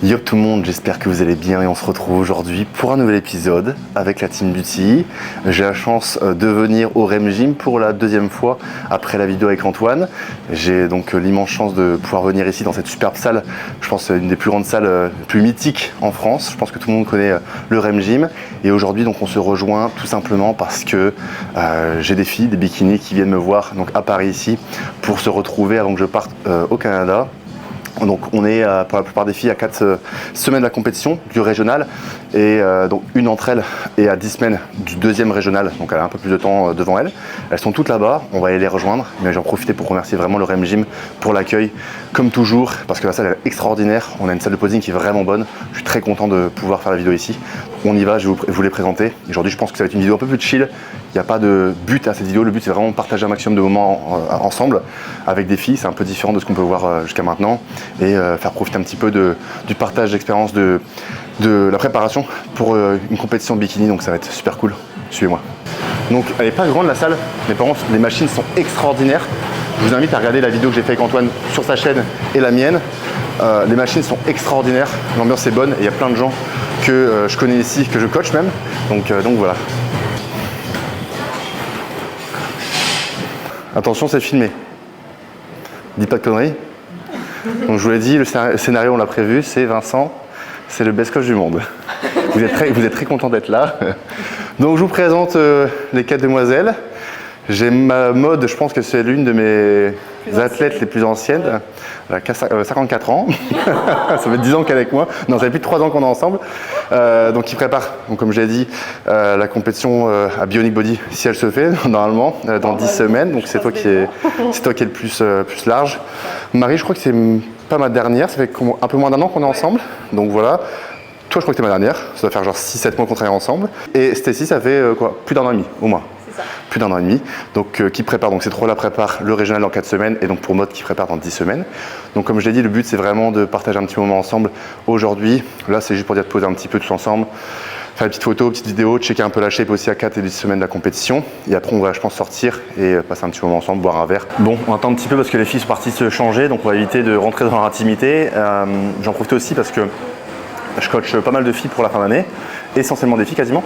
Yo tout le monde, j'espère que vous allez bien et on se retrouve aujourd'hui pour un nouvel épisode avec la Team Beauty. J'ai la chance de venir au REM Gym pour la deuxième fois après la vidéo avec Antoine. J'ai donc l'immense chance de pouvoir venir ici dans cette superbe salle. Je pense une des plus grandes salles, plus mythiques en France. Je pense que tout le monde connaît le REM Gym. Et aujourd'hui donc on se rejoint tout simplement parce que j'ai des filles, des bikinis qui viennent me voir donc à Paris ici pour se retrouver avant que je parte au Canada. Donc on est pour la plupart des filles à 4 semaines de la compétition du régional et donc une d'entre elles est à 10 semaines du deuxième régional, donc elle a un peu plus de temps devant elle. Elles sont toutes là-bas, on va aller les rejoindre, mais j'en profite pour remercier vraiment le REM Gym pour l'accueil, comme toujours, parce que la salle est extraordinaire, on a une salle de posing qui est vraiment bonne, je suis très content de pouvoir faire la vidéo ici. On y va, je vais vous les présenter. Aujourd'hui je pense que ça va être une vidéo un peu plus chill, il n'y a pas de but à cette vidéo, le but c'est vraiment de partager un maximum de moments ensemble avec des filles, c'est un peu différent de ce qu'on peut voir jusqu'à maintenant. Et faire profiter un petit peu du partage d'expérience de la préparation pour une compétition de bikini, donc ça va être super cool. Suivez-moi. Donc elle n'est pas grande la salle, mais par contre les machines sont extraordinaires. Je vous invite à regarder la vidéo que j'ai fait avec Antoine sur sa chaîne et la mienne. Les machines sont extraordinaires, l'ambiance est bonne et il y a plein de gens que je connais ici, que je coach même. Donc voilà. Attention, c'est filmé. Dis pas de conneries. Donc je vous l'ai dit, le scénario on l'a prévu, c'est Vincent, c'est le best coach du monde. Vous êtes très content d'être là. Donc je vous présente les 4 demoiselles. J'ai ma mode, je pense que c'est l'une de mes athlètes les plus anciennes. Elle a 54 ans. Ça fait 10 ans qu'elle est avec moi. Non, ça fait plus de 3 ans qu'on est ensemble. Donc qui prépare, donc, comme j'ai dit, la compétition à Bionic Body, si elle se fait, normalement, dans 10 semaines. Donc c'est toi qui es le plus large. Marie, je crois que c'est pas ma dernière. Ça fait un peu moins d'un an qu'on est ensemble. Donc voilà. Toi, je crois que t'es ma dernière. Ça doit faire genre 6-7 mois qu'on travaille ensemble. Et Stécie, ça fait plus d'un an et demi, au moins. Plus d'un an et demi, donc qui prépare, donc ces trois-là préparent le régional dans 4 semaines et donc pour Maud qui prépare dans 10 semaines. Donc comme je l'ai dit, le but c'est vraiment de partager un petit moment ensemble aujourd'hui. Là c'est juste pour dire de poser un petit peu tous ensemble, faire une petite photo, petite vidéo, checker un peu la shape aussi à 4 et 10 semaines de la compétition. Et après on va je pense sortir et passer un petit moment ensemble, boire un verre. Bon, on attend un petit peu parce que les filles sont parties se changer, donc on va éviter de rentrer dans leur intimité. J'en profite aussi parce que je coach pas mal de filles pour la fin d'année, essentiellement des filles quasiment,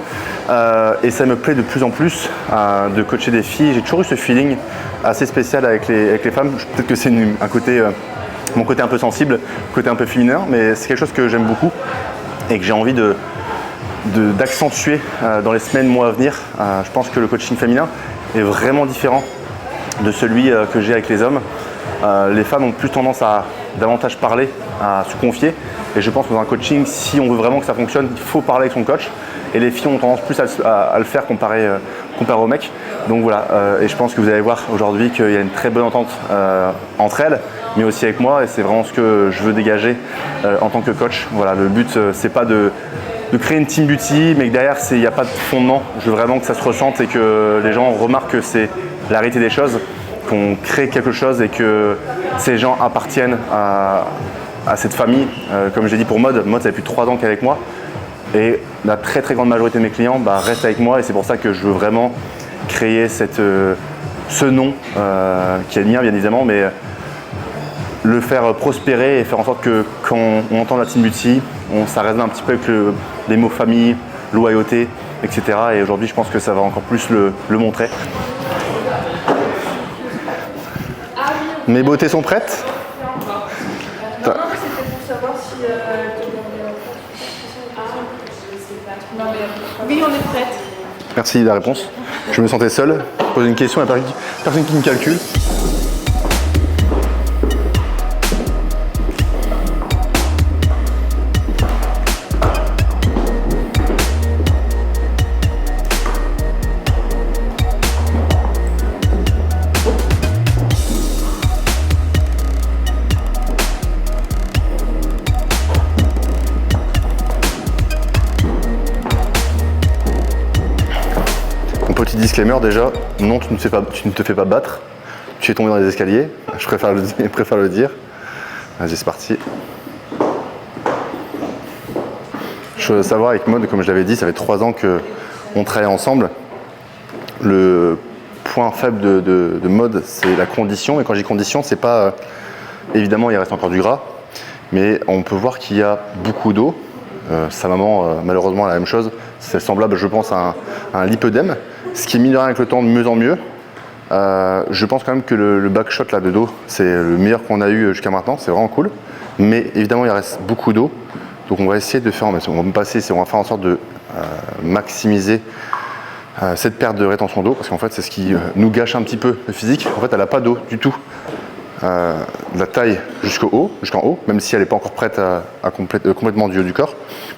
et ça me plaît de plus en plus de coacher des filles. J'ai toujours eu ce feeling assez spécial avec les femmes. Peut-être que c'est un côté, mon côté un peu sensible, côté un peu féminin, mais c'est quelque chose que j'aime beaucoup et que j'ai envie d'accentuer dans les semaines, mois à venir. Je pense que le coaching féminin est vraiment différent de celui que j'ai avec les hommes. Les femmes ont plus tendance à davantage parler, à se confier. Et je pense que dans un coaching, si on veut vraiment que ça fonctionne, il faut parler avec son coach. Et les filles ont tendance plus à le faire comparé aux mecs. Donc voilà, et je pense que vous allez voir aujourd'hui qu'il y a une très bonne entente entre elles, mais aussi avec moi. Et c'est vraiment ce que je veux dégager en tant que coach. Voilà, le but, c'est pas de créer une team beauty, mais que derrière, il n'y a pas de fondement. Je veux vraiment que ça se ressente et que les gens remarquent que c'est la réalité des choses, qu'on crée quelque chose et que ces gens appartiennent à cette famille. Comme j'ai dit pour Maud, ça fait plus de 3 ans qu'elle est avec moi et la très grande majorité de mes clients restent avec moi et c'est pour ça que je veux vraiment créer ce nom qui est le mien bien évidemment, mais le faire prospérer et faire en sorte que quand on entend la Team Beauty, ça résonne un petit peu avec les mots famille, loyauté, etc. Et aujourd'hui je pense que ça va encore plus le montrer. Mes beautés sont prêtes? Non, c'était pour savoir si oui, on est prête. Merci de la réponse. Je me sentais seul. Je pose une question, il n'y a personne qui me calcule. Petit disclaimer déjà, non tu ne te fais pas battre, tu es tombé dans les escaliers, je préfère le dire. Vas-y c'est parti. Je veux savoir avec Maud, comme je l'avais dit, ça fait 3 ans qu'on travaille ensemble. Le point faible de Maud c'est la condition, et quand je dis condition c'est pas, évidemment il reste encore du gras, mais on peut voir qu'il y a beaucoup d'eau. Sa maman, malheureusement, a la même chose. C'est semblable, je pense, à un lipœdème, ce qui est mis de rien avec le temps de mieux en mieux. Je pense quand même que le backshot là, de dos, c'est le meilleur qu'on a eu jusqu'à maintenant, c'est vraiment cool. Mais évidemment, il reste beaucoup d'eau, donc on va essayer de faire, on va faire en sorte de maximiser cette perte de rétention d'eau, parce qu'en fait, c'est ce qui nous gâche un petit peu le physique. En fait, elle n'a pas d'eau du tout, de la taille jusqu'en haut, même si elle n'est pas encore prête à complètement du haut du corps.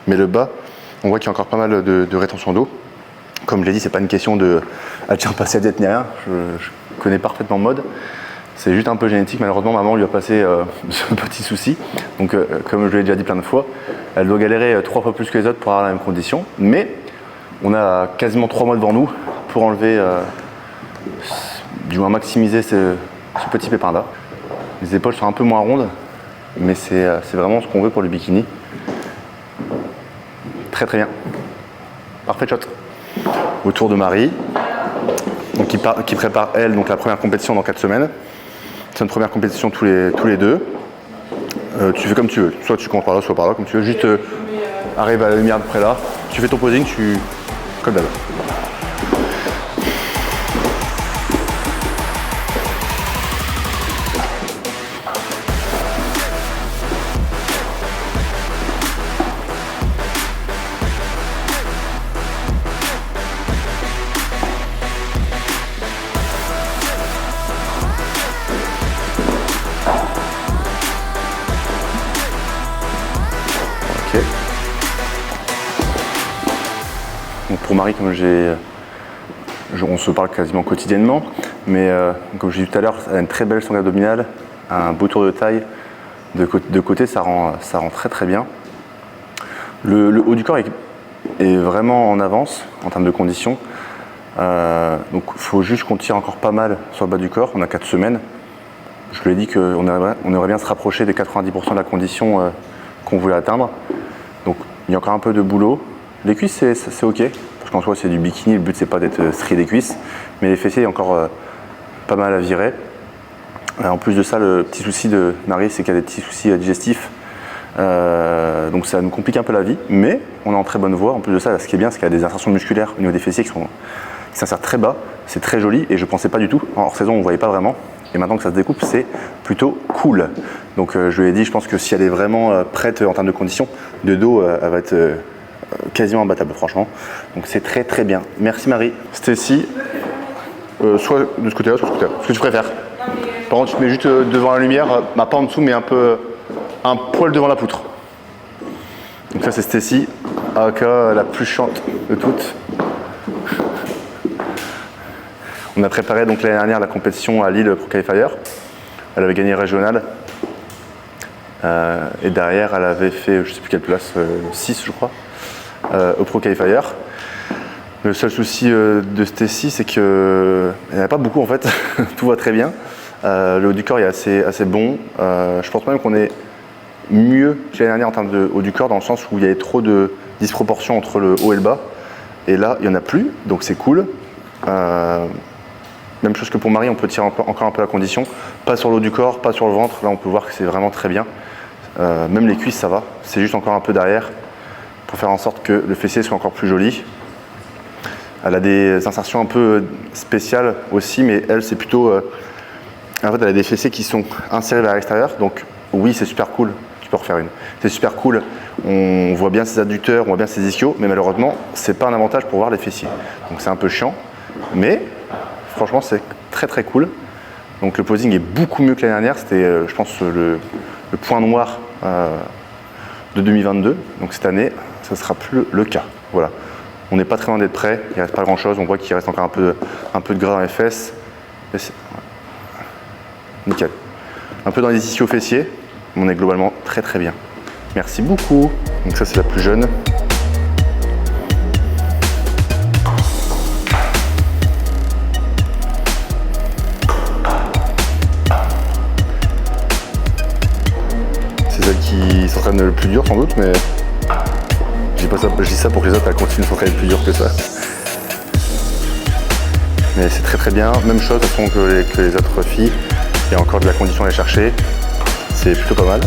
Mais le bas, on voit qu'il y a encore pas mal de rétention d'eau. Comme je l'ai dit, c'est pas une question de tiens, passer à diète ni rien. Je connais parfaitement le mode. C'est juste un peu génétique. Malheureusement, maman lui a passé ce petit souci. Donc, comme je l'ai déjà dit plein de fois, elle doit galérer 3 fois plus que les autres pour avoir la même condition. Mais on a quasiment 3 mois devant nous pour enlever, du moins maximiser ce petit pépin-là. Les épaules sont un peu moins rondes, mais c'est vraiment ce qu'on veut pour le bikini. Très très bien. Parfait shot. Autour de Marie, donc qui prépare elle donc la première compétition dans 4 semaines. C'est une première compétition tous les deux. Tu fais comme tu veux, soit tu comptes par là, soit par là, comme tu veux. Juste arrive à la lumière de près là. Tu fais ton posing, comme d'hab. Donc pour Marie, comme on se parle quasiment quotidiennement, mais comme je l'ai dit tout à l'heure, elle a une très belle sangle abdominale, un beau tour de taille de côté, ça rend très très bien. Le haut du corps est vraiment en avance en termes de conditions. Donc il faut juste qu'on tire encore pas mal sur le bas du corps. On a 4 semaines. Je lui ai dit qu'on aimerait bien se rapprocher des 90% de la condition qu'on voulait atteindre. Donc il y a encore un peu de boulot. Les cuisses, c'est ok, parce qu'en soi c'est du bikini, le but c'est pas d'être strié des cuisses, mais les fessiers, il y a encore pas mal à virer. En plus de ça, le petit souci de Marie, c'est qu'elle a des petits soucis digestifs, donc ça nous complique un peu la vie, mais on est en très bonne voie. En plus de ça, ce qui est bien, c'est qu'elle a des insertions musculaires au niveau des fessiers qui s'insèrent très bas, c'est très joli, et je pensais pas du tout. En hors saison, on ne voyait pas vraiment, et maintenant que ça se découpe, c'est plutôt cool. Donc je lui ai dit, je pense que si elle est vraiment prête en termes de conditions, de dos, elle va être quasiment imbattable, franchement. Donc c'est très très bien. Merci Marie. Stécie, soit de ce côté-là, soit de ce côté-là. Ce que tu préfères. Par contre, tu te mets juste devant la lumière, pas en dessous, mais un poil devant la poutre. Donc ça c'est Stécie, aka la plus chiante de toutes. On a préparé donc l'année dernière la compétition à Lille Pro Qualifier. Elle avait gagné régional. Et derrière, elle avait fait, je sais plus quelle place, 6 je crois, au Pro Qualifier. Le seul souci de Stécie, c'est qu'il n'y en a pas beaucoup en fait. Tout va très bien. Le haut du corps est assez bon. Je pense même qu'on est mieux que l'année dernière en termes de haut du corps, dans le sens où il y avait trop de disproportions entre le haut et le bas. Et là, il n'y en a plus, donc c'est cool. Même chose que pour Marie, on peut tirer encore un peu la condition. Pas sur le haut du corps, pas sur le ventre. Là, on peut voir que c'est vraiment très bien. Même les cuisses, ça va. C'est juste encore un peu derrière pour faire en sorte que le fessier soit encore plus joli. Elle a des insertions un peu spéciales aussi, mais elle, c'est plutôt... en fait, elle a des fessiers qui sont insérés vers l'extérieur. Donc oui, c'est super cool. Tu peux en refaire une. C'est super cool. On voit bien ses adducteurs, on voit bien ses ischios, mais malheureusement, c'est pas un avantage pour voir les fessiers. Donc c'est un peu chiant, mais franchement, c'est très très cool. Donc le posing est beaucoup mieux que l'année dernière. C'était, je pense, le point noir de 2022. Donc cette année, ça ne sera plus le cas. Voilà. On n'est pas très loin d'être prêt. Il ne reste pas grand chose. On voit qu'il reste encore un peu de gras dans les fesses. Nickel. Un peu dans les ischios fessiers. On est globalement très très bien. Merci beaucoup. Donc ça, c'est la plus jeune. C'est celle qui s'entraîne le plus dur sans doute, mais je dis ça pour que les autres continuent de s'entraîner plus dur que ça. Mais c'est très très bien. Même chose de toute façon que les autres filles. Il y a encore de la condition à aller chercher. C'est plutôt pas mal.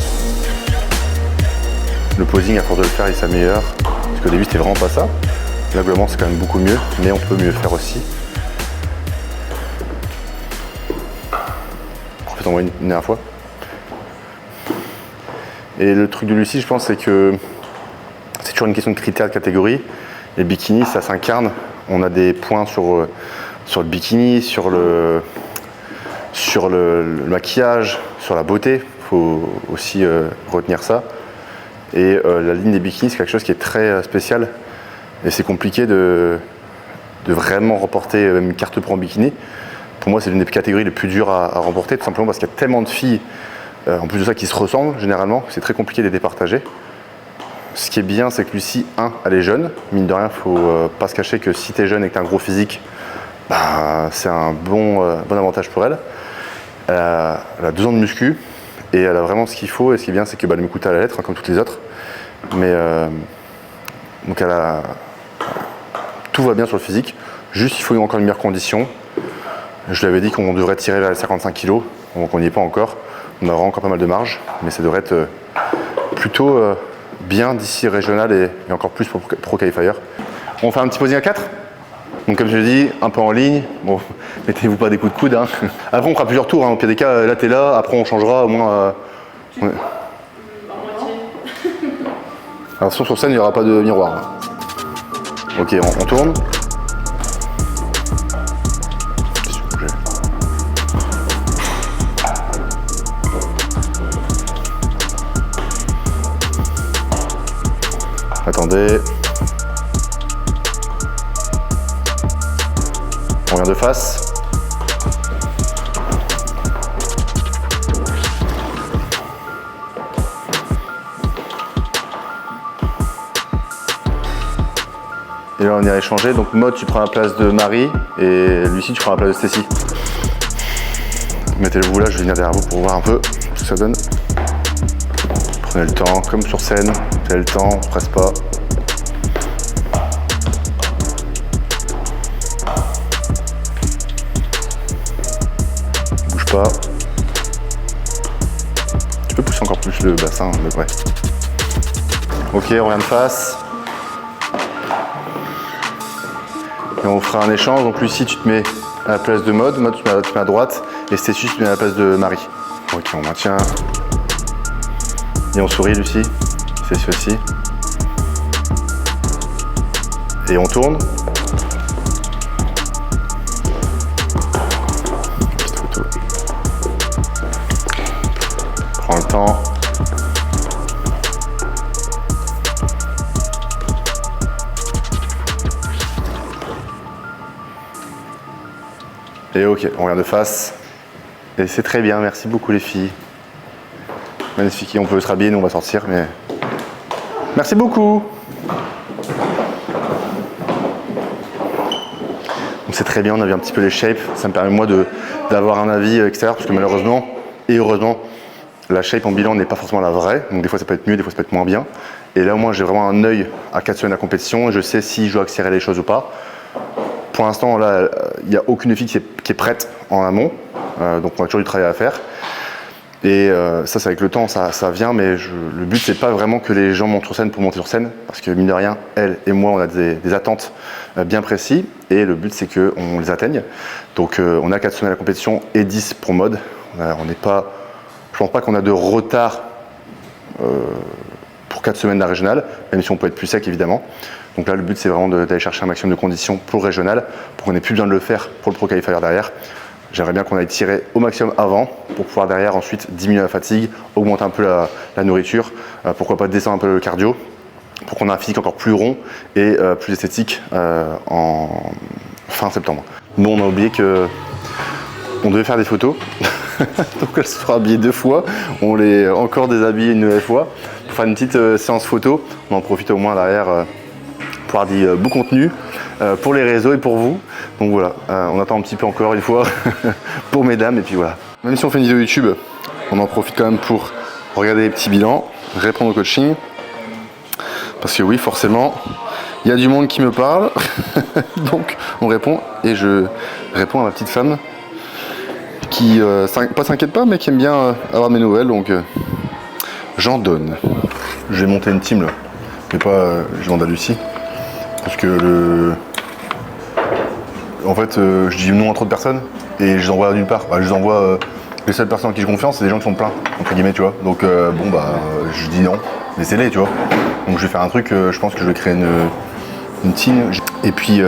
le posing à force de le faire il s'améliore. Parce qu'au début c'était vraiment pas ça. Là globalement c'est quand même beaucoup mieux, mais on peut mieux faire aussi. En fait on voit une dernière fois. Et le truc de Lucie je pense c'est que c'est toujours une question de critères de catégorie. Les bikinis ça s'incarne. On a des points sur le bikini, sur le maquillage, sur la beauté. Il faut aussi retenir ça. Et la ligne des bikinis, c'est quelque chose qui est très spécial. Et c'est compliqué de vraiment remporter une carte pro en bikini. Pour moi, c'est l'une des catégories les plus dures à remporter, tout simplement parce qu'il y a tellement de filles, en plus de ça, qui se ressemblent généralement. C'est très compliqué de les départager. Ce qui est bien, c'est que Lucie, elle est jeune. Mine de rien, il ne faut pas se cacher que si tu es jeune et que tu as un gros physique, bah, c'est un bon avantage pour elle. Elle a 2 ans de muscu et elle a vraiment ce qu'il faut. Et ce qui est bien, c'est qu'elle m'écoute à la lettre, comme toutes les autres. Mais donc tout va bien sur le physique. Juste, il faut encore une meilleure condition. Je lui avais dit qu'on devrait tirer vers les 55 kg, donc on n'y est pas encore. On a encore pas mal de marge, mais ça devrait être plutôt bien d'ici régional et encore plus pour Pro Qualifier. On fait un petit posing à 4. Donc comme je l'ai dit, un peu en ligne. Bon, mettez-vous pas des coups de coude. Hein. Après on fera plusieurs tours. Hein. Au pire des cas, là t'es là. Après on changera au moins. Ouais. Alors sur scène il n'y aura pas de miroir. Hein. Ok, on tourne. Attendez. On revient de face. Et là on ira échanger. Donc Maud tu prends la place de Marie et Lucie tu prends la place de Stécie. Mettez-le-vous là, je vais venir derrière vous pour voir un peu ce que ça donne. Prenez le temps, comme sur scène, prenez le temps, on ne presse pas. Bouge pas. Tu peux pousser encore plus le bassin, mais ouais. Ok, on revient de face. Et on fera un échange. Donc Lucie, tu te mets à la place de Maud, Maud tu te mets à droite, et Stécie, tu te mets à la place de Marie. Ok, on maintient. Et on sourit, Lucie. Stécie aussi. Et on tourne. Petite photo. Prends le temps. Et ok, on revient de face. Et c'est très bien, merci beaucoup les filles. Magnifique, on peut se rhabiller, nous on va sortir, mais... Merci beaucoup. Donc c'est très bien, on a vu un petit peu les shapes. Ça me permet moi d'avoir un avis extérieur, parce que malheureusement, et heureusement, la shape en bilan n'est pas forcément la vraie. Donc des fois ça peut être mieux, des fois ça peut être moins bien. Et là au moins j'ai vraiment un œil à 4 semaines de la compétition, et je sais si je dois accélérer les choses ou pas. Pour l'instant, là, il n'y a aucune fille qui est prête en amont, donc on a toujours du travail à faire. Et ça, c'est avec le temps, ça vient, mais le but, c'est pas vraiment que les gens montent sur scène pour monter sur scène, parce que mine de rien, elle et moi, on a des attentes bien précises, et le but, c'est qu'on les atteigne. Donc on a 4 semaines à la compétition et 10 pour mode. On n'est pas, je pense pas qu'on a de retard pour 4 semaines de la régionale, même si on peut être plus sec, évidemment. Donc là, le but, c'est vraiment d'aller chercher un maximum de conditions pour le régional, pour qu'on n'ait plus besoin de le faire pour le Pro Qualifier derrière. J'aimerais bien qu'on aille tirer au maximum avant, pour pouvoir derrière ensuite diminuer la fatigue, augmenter un peu la nourriture, pourquoi pas descendre un peu le cardio, pour qu'on ait un physique encore plus rond et plus esthétique en fin septembre. Nous, on a oublié qu'on devait faire des photos, donc elle sera habillée 2 fois, on l'est encore déshabillée une nouvelle fois, pour faire une petite séance photo. On en profite au moins derrière pour avoir du beau contenu pour les réseaux et pour vous. Donc voilà, on attend un petit peu encore une fois pour mesdames et puis voilà. Même si on fait une vidéo YouTube, on en profite quand même pour regarder les petits bilans, répondre au coaching. Parce que oui, forcément, il y a du monde qui me parle, donc on répond et je réponds à ma petite femme qui pas s'inquiète pas mais qui aime bien avoir mes nouvelles. Donc j'en donne. Je vais monter une team là. Mais pas, je demande à Lucie. Parce que en fait, je dis non à trop de personnes et je les envoie nulle part. Bah, je les envoie, les seules personnes en qui j'ai confiance, c'est des gens qui sont pleins, entre guillemets, tu vois. Donc bon, bah, je dis non, laissez-les, tu vois. Donc je vais faire un truc, je pense que je vais créer une team. Et puis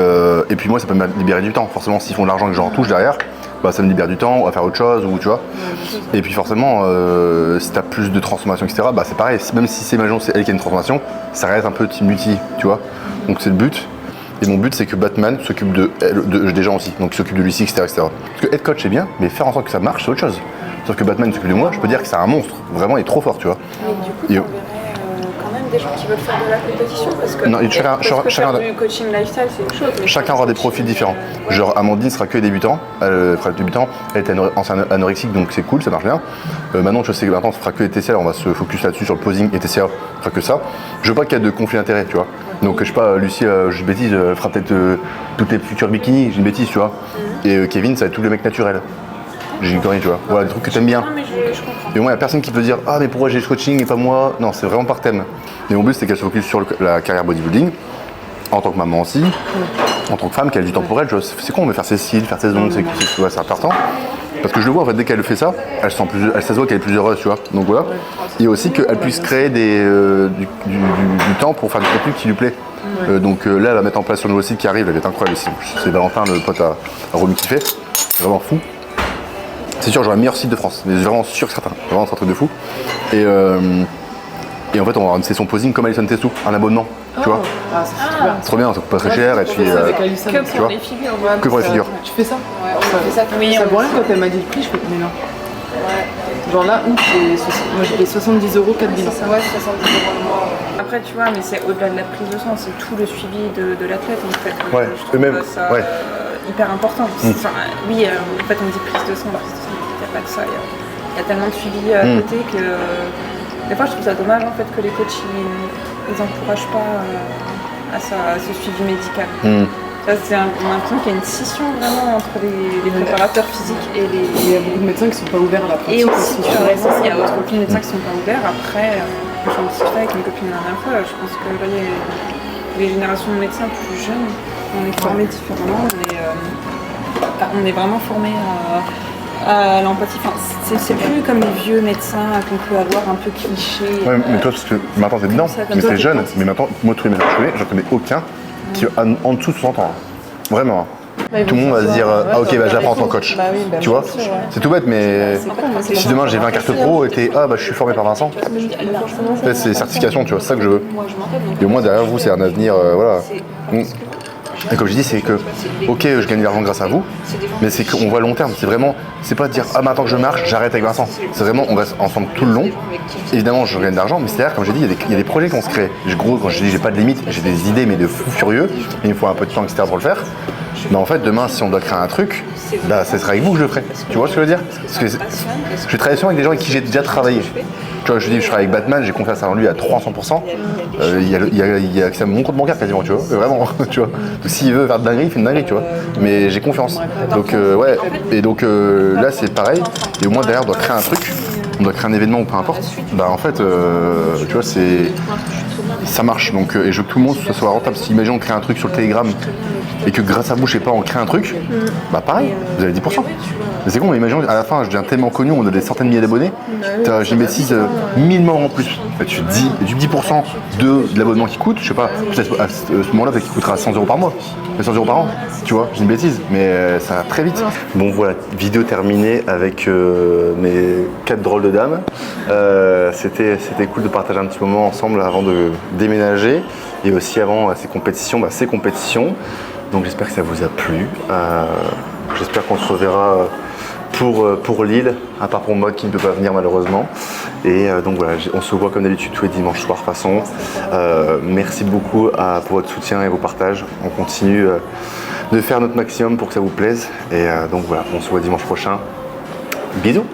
moi, ça peut me libérer du temps. Forcément, s'ils font de l'argent et que j'en touche derrière, bah, ça me libère du temps à faire autre chose, ou tu vois. Et puis forcément, si tu as plus de transformation, etc., bah, c'est pareil. Même si c'est Majon, c'est elle qui a une transformation, ça reste un peu team multi, tu vois. Donc c'est le but. Et mon but, c'est que Batman s'occupe des gens aussi, donc il s'occupe de Lucie, etc., etc. Parce que être coach, c'est bien, mais faire en sorte que ça marche, c'est autre chose. Sauf que Batman s'occupe de moi, je peux dire que c'est un monstre. Vraiment, il est trop fort, tu vois. Mais du coup, tu enverrais quand même des gens qui veulent faire de la compétition parce que, Non, faire du coaching lifestyle, c'est une chose. Chacun aura des profils différents. Genre, Amandine sera que débutant. Elle fera débutant. Elle était ancienne anorexique, donc c'est cool, ça marche bien. Manon, je sais que maintenant, ça fera que les TCA. On va se focus là-dessus sur le posing et TCA. On fera que ça. Je veux pas qu'il y ait de conflit d'intérêt, tu vois. Donc, je sais pas, Lucie, je dis une bêtise, fera peut-être toutes les futures bikinis, j'ai une bêtise, tu vois. Et Kevin, ça va être tous les mecs naturels. J'ai une connerie, tu vois. Voilà, des trucs que t'aimes bien. Non, mais je comprends. Et au moins, il n'y a personne qui peut dire ah, mais pourquoi j'ai le coaching et pas moi. Non, c'est vraiment par thème. Et mon but, c'est qu'elle se focus sur la carrière bodybuilding, en tant que maman aussi, en tant que femme, qu'elle a du temps pour elle. C'est con, mais faire ses cils, faire ses ongles, c'est important. Parce que je le vois, en fait, dès qu'elle fait ça, elle se voit qu'elle est plus heureuse, tu vois. Donc voilà. Et aussi qu'elle puisse créer du temps pour faire du contenu qui lui plaît. Donc là, elle va mettre en place son nouveau site qui arrive, elle va être incroyable ici. C'est Valentin, le pote à Romy qui fait. Vraiment fou. C'est sûr, j'aurai le meilleur site de France, mais vraiment sûr que certain. Vraiment, c'est un truc de fou. Et en fait, on va avoir une session posing comme Alison Tessou, un abonnement, tu vois. Ah, c'est super. C'est trop bien, ça coûte pas très cher. Et puis, Que tu vois, pour les figures. que pour les figures. Tu fais ça? Ouais, on fait ça. Oui, Ça vaut rien quand elle m'a dit le prix, je fais mais non. Genre là, août, moi j'ai payé 70 € 4 bilans. Ouais, 70 € le mois. Après, tu vois, mais c'est au-delà de la prise de sang, c'est tout le suivi de l'athlète en fait. Ouais, Je trouve eux-mêmes, ça ouais. hyper important. Enfin, oui, en fait, on dit prise de sang, il n'y a pas que ça. Il y a tellement de suivi à côté que des fois, je trouve ça dommage en fait que les coachs ils n'encouragent pas à ce suivi médical. Ça, c'est l'impression qu'il y a une scission vraiment entre les préparateurs physiques et les. Il y a beaucoup de médecins qui sont pas ouverts à la pratique. Et aussi, tu as raison, il y a beaucoup de médecins qui sont pas ouverts. Après, j'en discutais avec mes copines la dernière fois, je pense que là, les générations de médecins plus jeunes, on est formés différemment, on est vraiment formés à l'empathie. Enfin, c'est plus comme les vieux médecins qu'on peut avoir un peu clichés. Ouais, mais toi, parce que maintenant t'es dedans, mais t'es jeune, mais maintenant, moi, tous les médecins que je connais, j'en connais aucun qui est en dessous de 60 ans. Vraiment. Tout le monde va se dire ah ok, bah, j'apprends en tant que coach. Tu vois, c'est tout bête, mais si demain j'ai 20 cartes pro et t'es ah bah je suis formé par Vincent, en fait, c'est certification, tu vois, c'est ça que je veux. Et au moins derrière vous, c'est un avenir, voilà. Et comme je dis, c'est que, ok, je gagne de l'argent grâce à vous, mais c'est qu'on voit à long terme. C'est vraiment, c'est pas de dire, ah, maintenant que je marche, j'arrête avec Vincent. C'est vraiment, on reste ensemble tout le long. Évidemment, je gagne de l'argent, mais c'est-à-dire, comme j'ai dit, il y a des projets qu'on se crée. Gros, quand je dis, j'ai pas de limite, j'ai des idées, mais de fou furieux, et il me faut un peu de temps, etc. pour le faire. Mais en fait, demain, si on doit créer un truc, bah, ce sera avec vous que je le ferai. Tu vois ce que je veux dire? Parce que je travaille souvent avec des gens avec qui j'ai déjà travaillé. Tu vois, je dis, je travaille avec Batman, j'ai confiance en lui à 300%. Il y a accès à mon compte bancaire quasiment, tu vois, vraiment, tu vois. Donc s'il veut faire de dinguerie, il fait une dinguerie, tu vois. Mais j'ai confiance. Donc ouais, et donc là c'est pareil. Et au moins derrière, on doit créer un truc, on doit créer un événement ou peu importe. Bah en fait, tu vois, ça marche. Donc et je veux que tout le monde soit rentable. Si imagine on crée un truc sur le Telegram et que grâce à vous, je sais pas, on crée un truc, bah pareil, vous avez 10%. Mais c'est con, mais imagine à la fin, je deviens tellement connu, on a des centaines de milliers d'abonnés, j'ai une bêtise, 1000 morts en plus. En fait, tu dis, du 10% de l'abonnement qui coûte, je sais pas, peut-être à ce moment-là, peut-être qu'il coûtera 100 € par mois, 100 € par an, tu vois, j'ai une bêtise, mais ça va très vite. Bon voilà, vidéo terminée avec mes 4 drôles de dames. C'était cool de partager un petit moment ensemble avant de déménager et aussi avant ces compétitions. Donc j'espère que ça vous a plu. J'espère qu'on se reverra pour Lille, à part pour Maud qui ne peut pas venir malheureusement. Et donc voilà, on se voit comme d'habitude tous les dimanches soirs de toute façon. Merci beaucoup pour votre soutien et vos partages. On continue de faire notre maximum pour que ça vous plaise. Et donc voilà, on se voit dimanche prochain. Bisous!